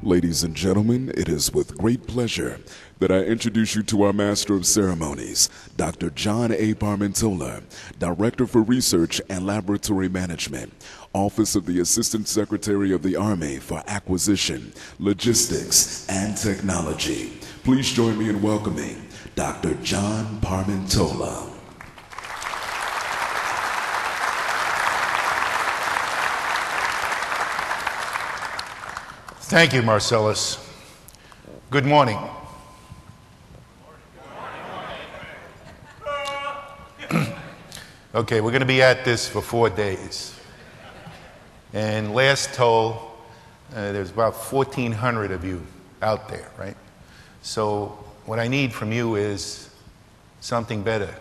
Ladies and gentlemen, it is with great pleasure that I introduce you to our Master of Ceremonies, Dr. John A. Parmentola, Director for Research and Laboratory Management, Office of the Assistant Secretary of the Army for Acquisition, Logistics, and Technology. Please join me in welcoming Dr. John Parmentola. Thank you, Marcellus. Good morning. Okay, we're going to be at this for 4 days. And last toll, there's about 1,400 of you out there, right? So what I need from you is something better.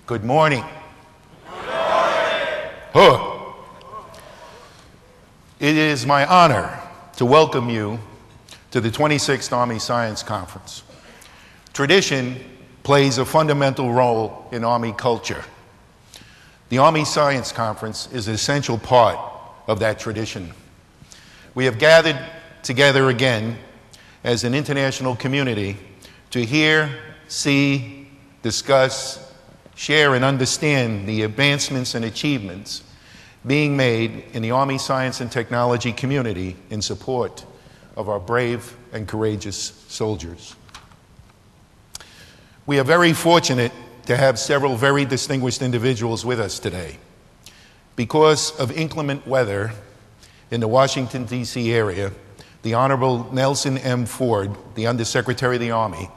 Good morning. Good morning. Huh. It is my honor to welcome you to the 26th Army Science Conference. Tradition plays a fundamental role in Army culture. The Army Science Conference is an essential part of that tradition. We have gathered together again as an international community to hear, see, discuss, share, and understand the advancements and achievements being made in the Army Science and Technology community in support of our brave and courageous soldiers. We are very fortunate to have several very distinguished individuals with us today. Because of inclement weather in the Washington, D.C. area, the Honorable Nelson M. Ford, the Undersecretary of the Army,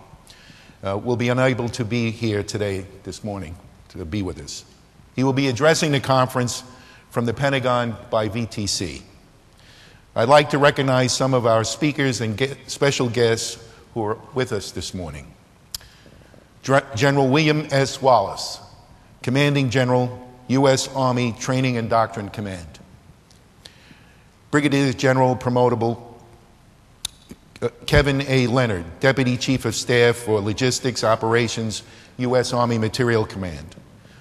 will be unable to be here today, this morning, to be with us. He will be addressing the conference from the Pentagon by VTC. I'd like to recognize some of our speakers and special guests who are with us this morning. General William S. Wallace, Commanding General, U.S. Army Training and Doctrine Command. Brigadier General Promotable Kevin A. Leonard, Deputy Chief of Staff for Logistics Operations, U.S. Army Materiel Command.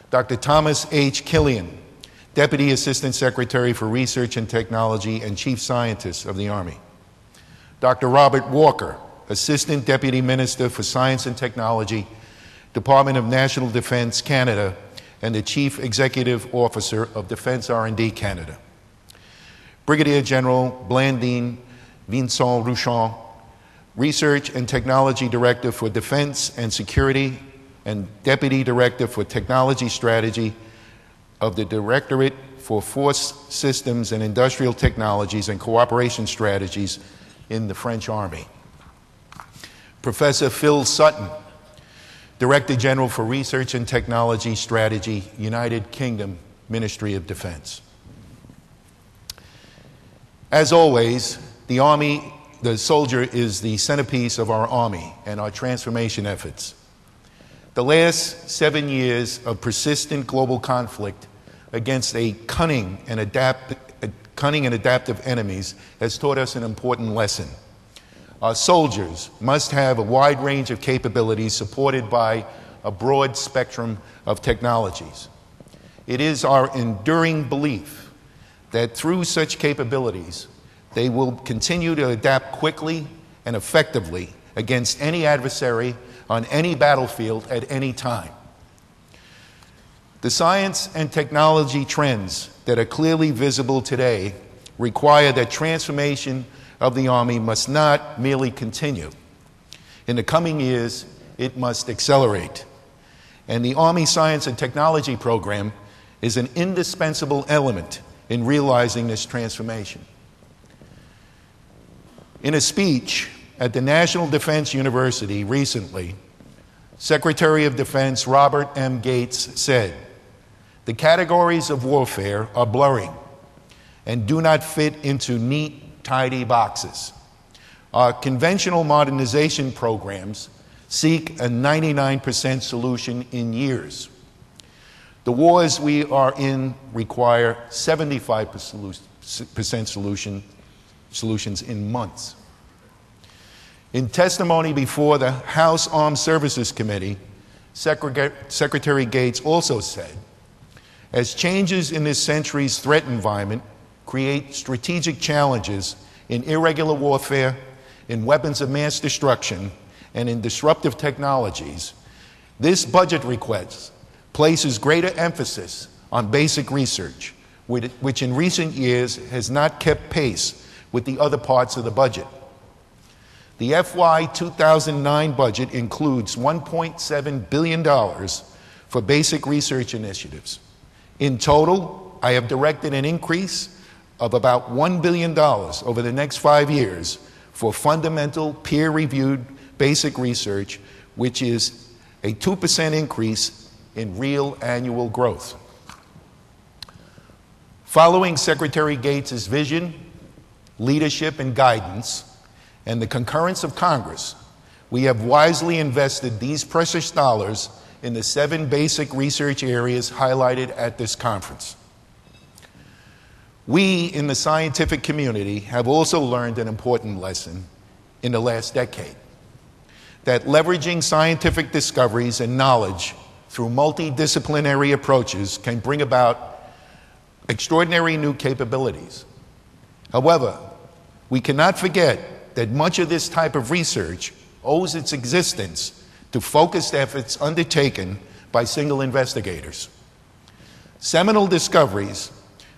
Dr. Thomas H. Killian, Deputy Assistant Secretary for Research and Technology and Chief Scientist of the Army. Dr. Robert Walker, Assistant Deputy Minister for Science and Technology, Department of National Defense, Canada, and the Chief Executive Officer of Defense R&D Canada. Brigadier General Blandine Vincent Rouchon, Research and Technology Director for Defense and Security and Deputy Director for Technology Strategy of the Directorate for Force Systems and Industrial Technologies and Cooperation Strategies in the French Army. Professor Phil Sutton, Director General for Research and Technology Strategy, United Kingdom Ministry of Defense. As always, the soldier is the centerpiece of our Army and our transformation efforts. The last 7 years of persistent global conflict against a cunning and adaptive enemies has taught us an important lesson. Our soldiers must have a wide range of capabilities supported by a broad spectrum of technologies. It is our enduring belief that through such capabilities, they will continue to adapt quickly and effectively against any adversary on any battlefield at any time. The science and technology trends that are clearly visible today require that transformation of the Army must not merely continue. In the coming years, it must accelerate. And the Army Science and Technology Program is an indispensable element in realizing this transformation. In a speech at the National Defense University recently, Secretary of Defense Robert M. Gates said, "The categories of warfare are blurring and do not fit into neat, tidy boxes. Our conventional modernization programs seek a 99% solution in years. The wars we are in require 75% solutions in months." In testimony before the House Armed Services Committee, Secretary Gates also said, "As changes in this century's threat environment create strategic challenges in irregular warfare, in weapons of mass destruction, and in disruptive technologies, this budget request places greater emphasis on basic research, which in recent years has not kept pace with the other parts of the budget. The FY 2009 budget includes $1.7 billion for basic research initiatives. In total, I have directed an increase of about $1 billion over the next 5 years for fundamental, peer-reviewed basic research, which is a 2% increase in real annual growth. Following Secretary Gates' vision, leadership, and guidance, and the concurrence of Congress, we have wisely invested these precious dollars in the 7 basic research areas highlighted at this conference. We in the scientific community have also learned an important lesson in the last decade, that leveraging scientific discoveries and knowledge through multidisciplinary approaches can bring about extraordinary new capabilities. However, we cannot forget that much of this type of research owes its existence to focused efforts undertaken by single investigators. Seminal discoveries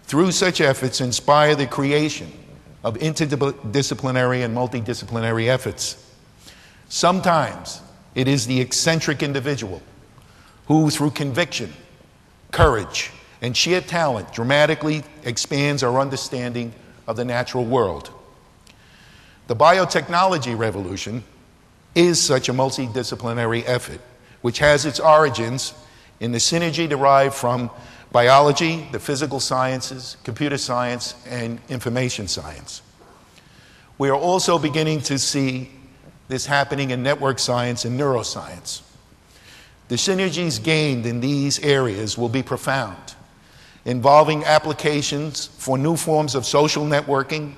through such efforts inspire the creation of interdisciplinary and multidisciplinary efforts. Sometimes it is the eccentric individual who, through conviction, courage, and sheer talent, dramatically expands our understanding of the natural world. The biotechnology revolution is such a multidisciplinary effort, which has its origins in the synergy derived from biology, the physical sciences, computer science, and information science. We are also beginning to see this happening in network science and neuroscience. The synergies gained in these areas will be profound, involving applications for new forms of social networking,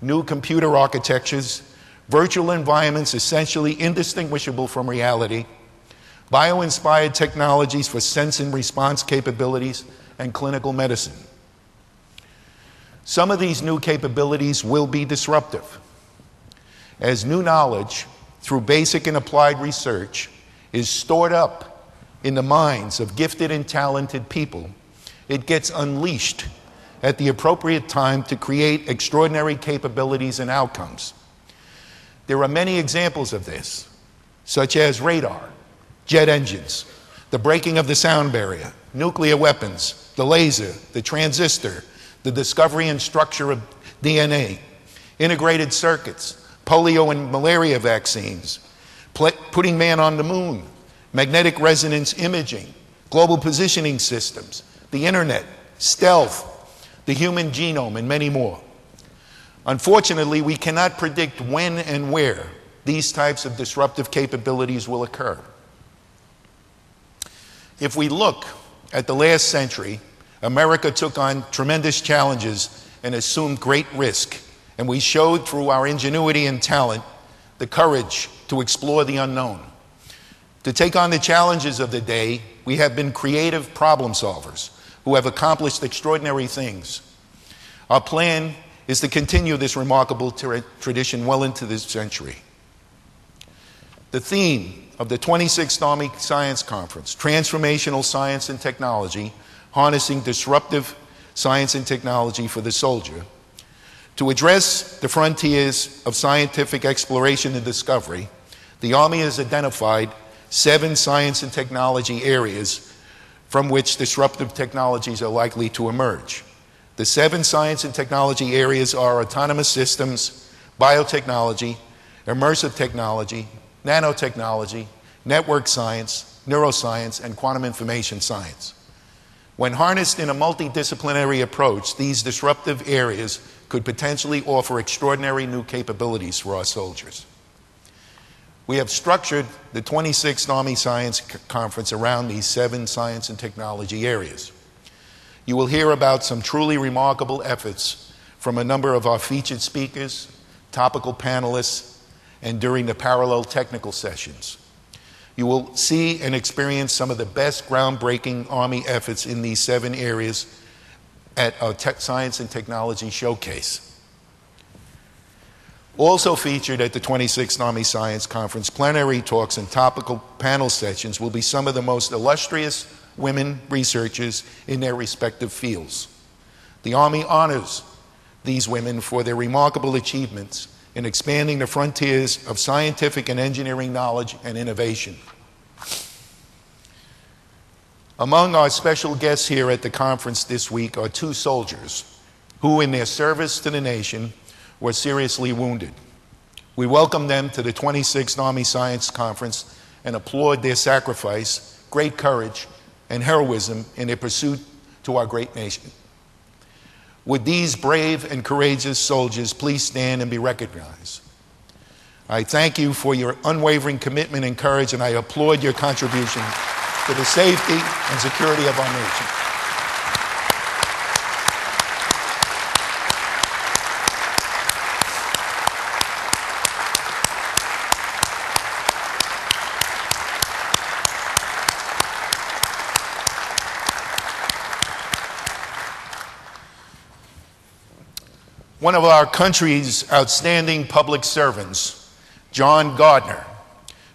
new computer architectures, virtual environments essentially indistinguishable from reality, bio-inspired technologies for sense and response capabilities, and clinical medicine. Some of these new capabilities will be disruptive. As new knowledge through basic and applied research is stored up in the minds of gifted and talented people, it gets unleashed at the appropriate time to create extraordinary capabilities and outcomes. There are many examples of this, such as radar, jet engines, the breaking of the sound barrier, nuclear weapons, the laser, the transistor, the discovery and structure of DNA, integrated circuits, polio and malaria vaccines, putting man on the moon, magnetic resonance imaging, global positioning systems, the internet, stealth, the human genome, and many more. Unfortunately, we cannot predict when and where these types of disruptive capabilities will occur. If we look at the last century, America took on tremendous challenges and assumed great risk, and we showed through our ingenuity and talent the courage to explore the unknown. To take on the challenges of the day, we have been creative problem solvers who have accomplished extraordinary things. Our plan is to continue this remarkable tradition well into this century. The theme of the 26th Army Science Conference, Transformational Science and Technology, Harnessing Disruptive Science and Technology for the Soldier. To address the frontiers of scientific exploration and discovery, the Army has identified 7 science and technology areas from which disruptive technologies are likely to emerge. The 7 science and technology areas are autonomous systems, biotechnology, immersive technology, nanotechnology, network science, neuroscience, and quantum information science. When harnessed in a multidisciplinary approach, these disruptive areas could potentially offer extraordinary new capabilities for our soldiers. We have structured the 26th Army Science Conference around these 7 science and technology areas. You will hear about some truly remarkable efforts from a number of our featured speakers, topical panelists, and during the parallel technical sessions. You will see and experience some of the best groundbreaking Army efforts in these 7 areas at our Science and Technology Showcase. Also featured at the 26th Army Science Conference, plenary talks and topical panel sessions will be some of the most illustrious women researchers in their respective fields. The Army honors these women for their remarkable achievements in expanding the frontiers of scientific and engineering knowledge and innovation. Among our special guests here at the conference this week are two soldiers who, in their service to the nation, were seriously wounded. We welcome them to the 26th Army Science Conference and applaud their sacrifice, great courage, and heroism in their pursuit to our great nation. Would these brave and courageous soldiers please stand and be recognized? I thank you for your unwavering commitment and courage, and I applaud your contribution to the safety and security of our nation. One of our country's outstanding public servants, John Gardner,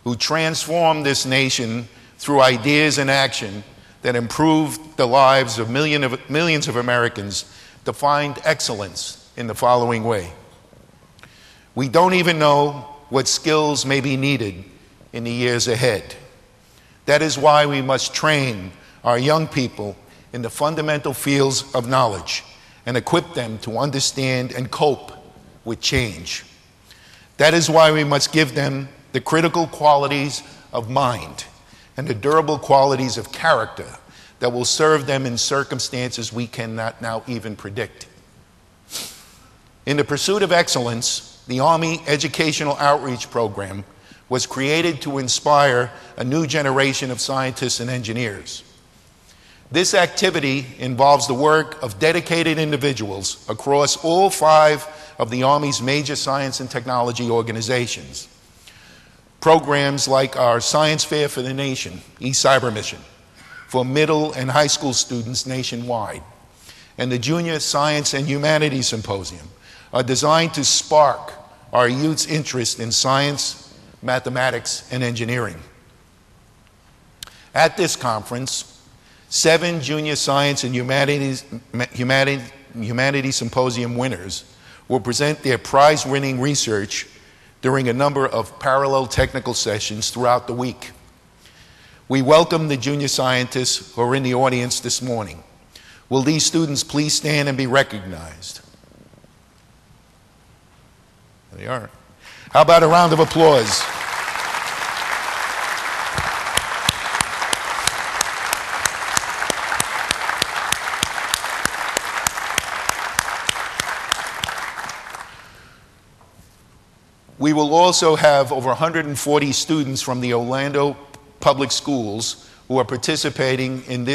who transformed this nation through ideas and action that improved the lives of millions of Americans, defined excellence in the following way. We don't even know what skills may be needed in the years ahead. That is why we must train our young people in the fundamental fields of knowledge and equip them to understand and cope with change. That is why we must give them the critical qualities of mind and the durable qualities of character that will serve them in circumstances we cannot now even predict. In the pursuit of excellence, the Army Educational Outreach Program was created to inspire a new generation of scientists and engineers. This activity involves the work of dedicated individuals across all 5 of the Army's major science and technology organizations. Programs like our Science Fair for the Nation, eCyber Mission, for middle and high school students nationwide, and the Junior Science and Humanities Symposium are designed to spark our youth's interest in science, mathematics, and engineering. At this conference, 7 Junior Science and Humanities Symposium winners will present their prize-winning research during a number of parallel technical sessions throughout the week. We welcome the junior scientists who are in the audience this morning. Will these students please stand and be recognized? There they are. How about a round of applause? We will also have over 140 students from the Orlando Public Schools who are participating in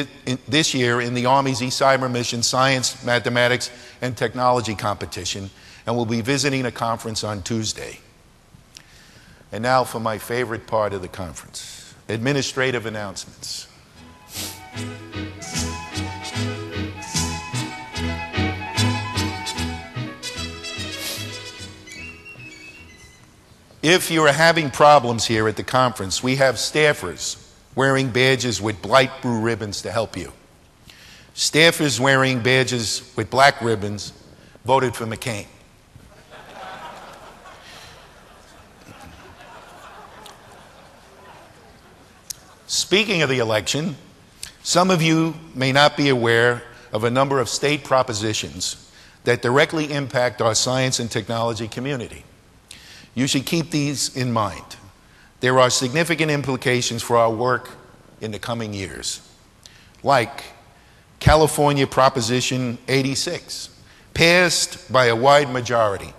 this year in the Army's eCyber Mission Science, Mathematics, and Technology competition, and will be visiting the conference on Tuesday. And now for my favorite part of the conference, administrative announcements. If you are having problems here at the conference, we have staffers wearing badges with light blue ribbons to help you. Staffers wearing badges with black ribbons voted for McCain. Speaking of the election, some of you may not be aware of a number of state propositions that directly impact our science and technology community. You should keep these in mind. There are significant implications for our work in the coming years, like California Proposition 86, passed by a wide majority.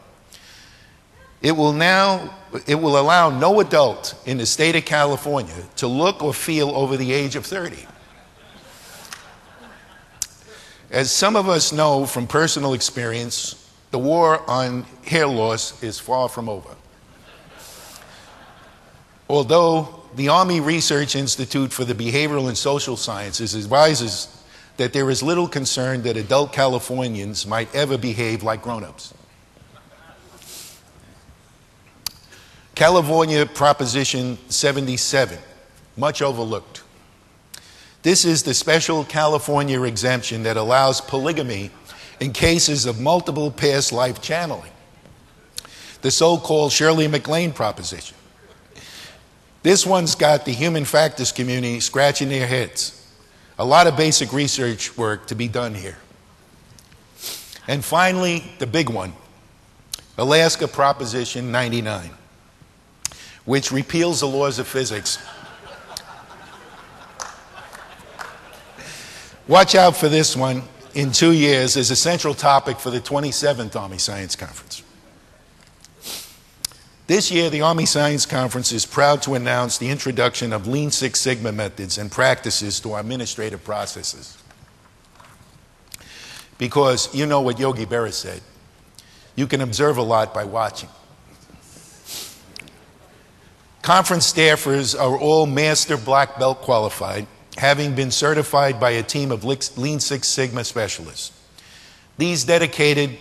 It will allow no adult in the state of California to look or feel over the age of 30. As some of us know from personal experience, the war on hair loss is far from over. Although the Army Research Institute for the Behavioral and Social Sciences advises that there is little concern that adult Californians might ever behave like grown-ups. California Proposition 77, much overlooked. This is the special California exemption that allows polygamy in cases of multiple past life channeling. The so-called Shirley MacLaine proposition. This one's got the human factors community scratching their heads. A lot of basic research work to be done here. And finally, the big one, Alaska Proposition 99, which repeals the laws of physics. Watch out for this one in 2 years as a central topic for the 27th Army Science Conference. This year, the Army Science Conference is proud to announce the introduction of Lean Six Sigma methods and practices to our administrative processes. Because you know what Yogi Berra said, you can observe a lot by watching. Conference staffers are all Master Black Belt qualified, having been certified by a team of Lean Six Sigma specialists. These dedicated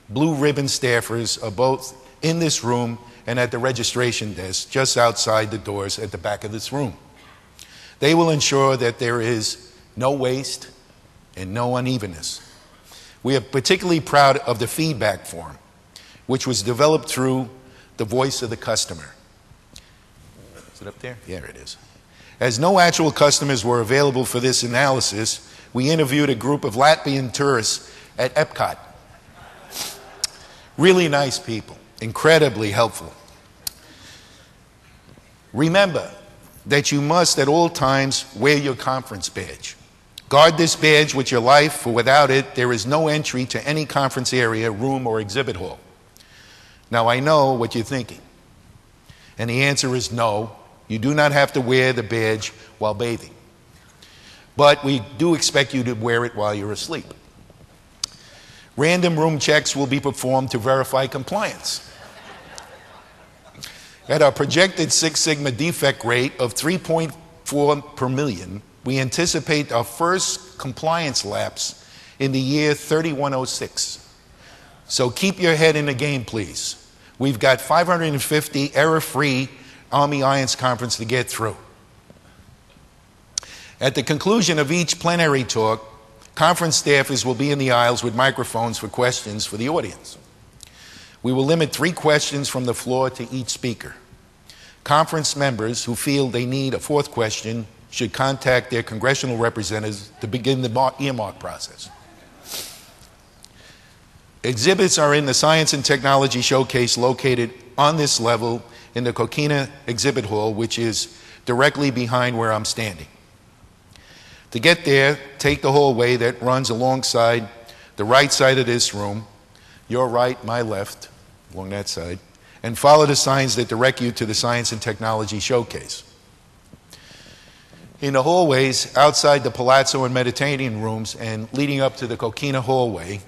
blue ribbon staffers are both in this room and at the registration desk just outside the doors at the back of this room. They will ensure that there is no waste and no unevenness. We are particularly proud of the feedback form, which was developed through the voice of the customer. Is it up there? Yeah, it is. As no actual customers were available for this analysis, we interviewed a group of Latvian tourists at Epcot. Really nice people, incredibly helpful. Remember that you must at all times wear your conference badge. Guard this badge with your life, for without it, there is no entry to any conference area, room, or exhibit hall. Now, I know what you're thinking. And the answer is no, you do not have to wear the badge while bathing. But we do expect you to wear it while you're asleep. Random room checks will be performed to verify compliance. At our projected Six Sigma defect rate of 3.4 per million, we anticipate our first compliance lapse in the year 3106. So keep your head in the game, please. We've got 550 error-free Army IANS conference to get through. At the conclusion of each plenary talk, conference staffers will be in the aisles with microphones for questions for the audience. We will limit 3 questions from the floor to each speaker. Conference members who feel they need a 4th question should contact their congressional representatives to begin the earmark process. Exhibits are in the Science and Technology Showcase located on this level in the Coquina Exhibit Hall, which is directly behind where I'm standing. To get there, take the hallway that runs alongside the right side of this room, your right, my left, along that side, and follow the signs that direct you to the Science and Technology Showcase. In the hallways outside the Palazzo and Mediterranean rooms and leading up to the Coquina hallway,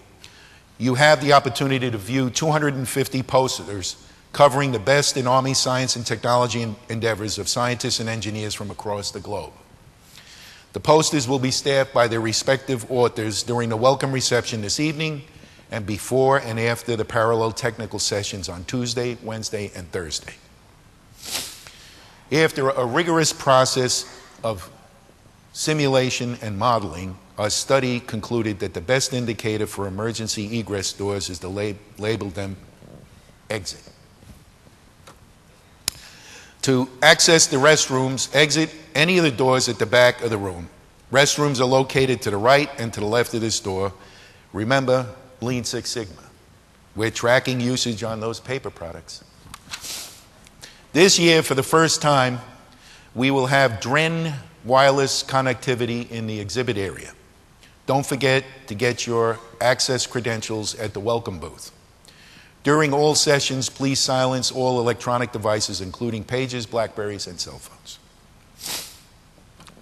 you have the opportunity to view 250 posters covering the best in Army science and technology endeavors of scientists and engineers from across the globe. The posters will be staffed by their respective authors during the welcome reception this evening and before and after the parallel technical sessions on Tuesday, Wednesday, and Thursday. After a rigorous process of simulation and modeling, our study concluded that the best indicator for emergency egress doors is to label them exit. To access the restrooms, exit any of the doors at the back of the room. Restrooms are located to the right and to the left of this door. Remember, Lean Six Sigma. We're tracking usage on those paper products. This year, for the first time, we will have DREN wireless connectivity in the exhibit area. Don't forget to get your access credentials at the welcome booth. During all sessions, please silence all electronic devices, including pagers, Blackberries, and cell phones.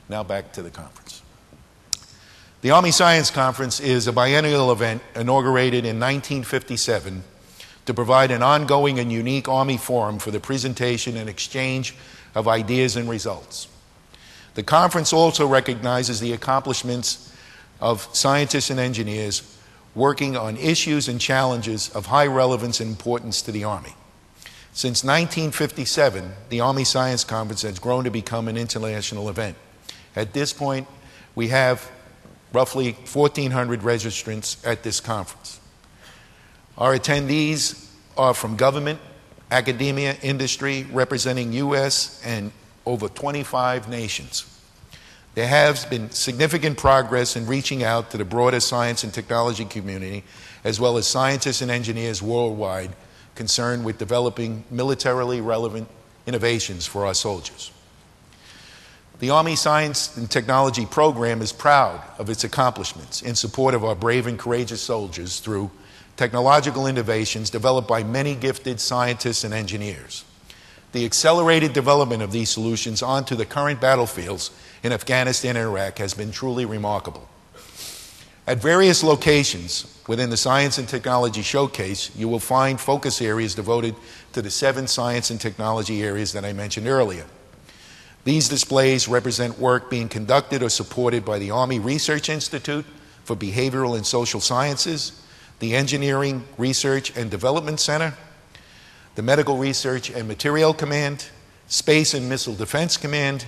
Now back to the conference. The Army Science Conference is a biennial event inaugurated in 1957 to provide an ongoing and unique Army forum for the presentation and exchange of ideas and results. The conference also recognizes the accomplishments of scientists and engineers working on issues and challenges of high relevance and importance to the Army. Since 1957, the Army Science Conference has grown to become an international event. At this point, we have roughly 1,400 registrants at this conference. Our attendees are from government, academia, industry, representing U.S. and over 25 nations. There has been significant progress in reaching out to the broader science and technology community, as well as scientists and engineers worldwide concerned with developing militarily relevant innovations for our soldiers. The Army Science and Technology Program is proud of its accomplishments in support of our brave and courageous soldiers through technological innovations developed by many gifted scientists and engineers. The accelerated development of these solutions onto the current battlefields in Afghanistan and Iraq has been truly remarkable. At various locations within the Science and Technology Showcase, you will find focus areas devoted to the 7 science and technology areas that I mentioned earlier. These displays represent work being conducted or supported by the Army Research Institute for Behavioral and Social Sciences, the Engineering, Research and Development Center, the Medical Research and Materiel Command, Space and Missile Defense Command,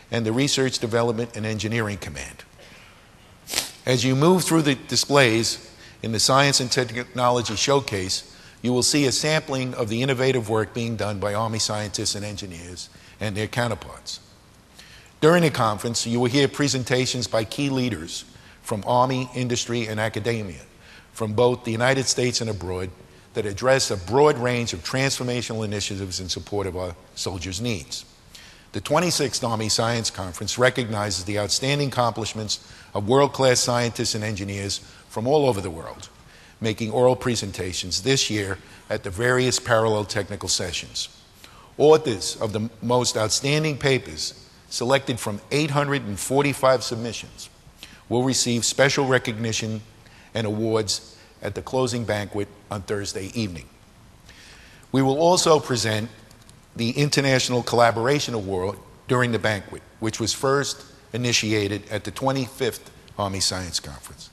and the Research, Development and Engineering Command. As you move through the displays in the Science and Technology Showcase, you will see a sampling of the innovative work being done by Army scientists and engineers and their counterparts. During the conference, you will hear presentations by key leaders from Army, industry, and academia from both the United States and abroad that address a broad range of transformational initiatives in support of our soldiers' needs. The 26th Army Science Conference recognizes the outstanding accomplishments of world-class scientists and engineers from all over the world, making oral presentations this year at the various parallel technical sessions. Authors of the most outstanding papers, selected from 845 submissions, will receive special recognition and awards at the closing banquet on Thursday evening. We will also present the International Collaboration Award during the banquet, which was first initiated at the 25th Army Science Conference.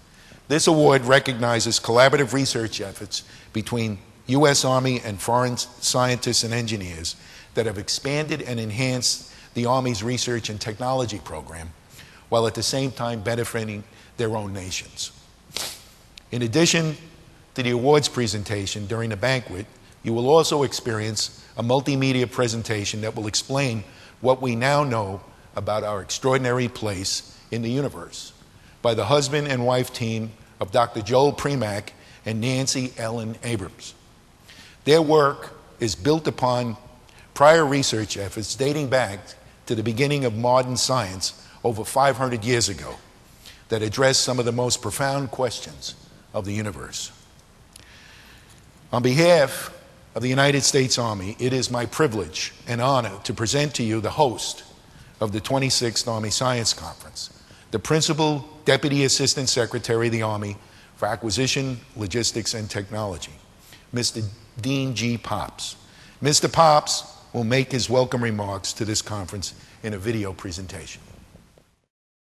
This award recognizes collaborative research efforts between U.S. Army and foreign scientists and engineers that have expanded and enhanced the Army's research and technology program, while at the same time benefiting their own nations. In addition to the awards presentation during the banquet, you will also experience a multimedia presentation that will explain what we now know about our extraordinary place in the universe by the husband and wife team of Dr. Joel Premack and Nancy Ellen Abrams. Their work is built upon prior research efforts dating back to the beginning of modern science over 500 years ago that address some of the most profound questions of the universe. On behalf of the United States Army, it is my privilege and honor to present to you the host of the 26th Army Science Conference, the Principal Deputy Assistant Secretary of the Army for Acquisition, Logistics, and Technology, Mr. Dean G. Pops. Mr. Pops will make his welcome remarks to this conference in a video presentation.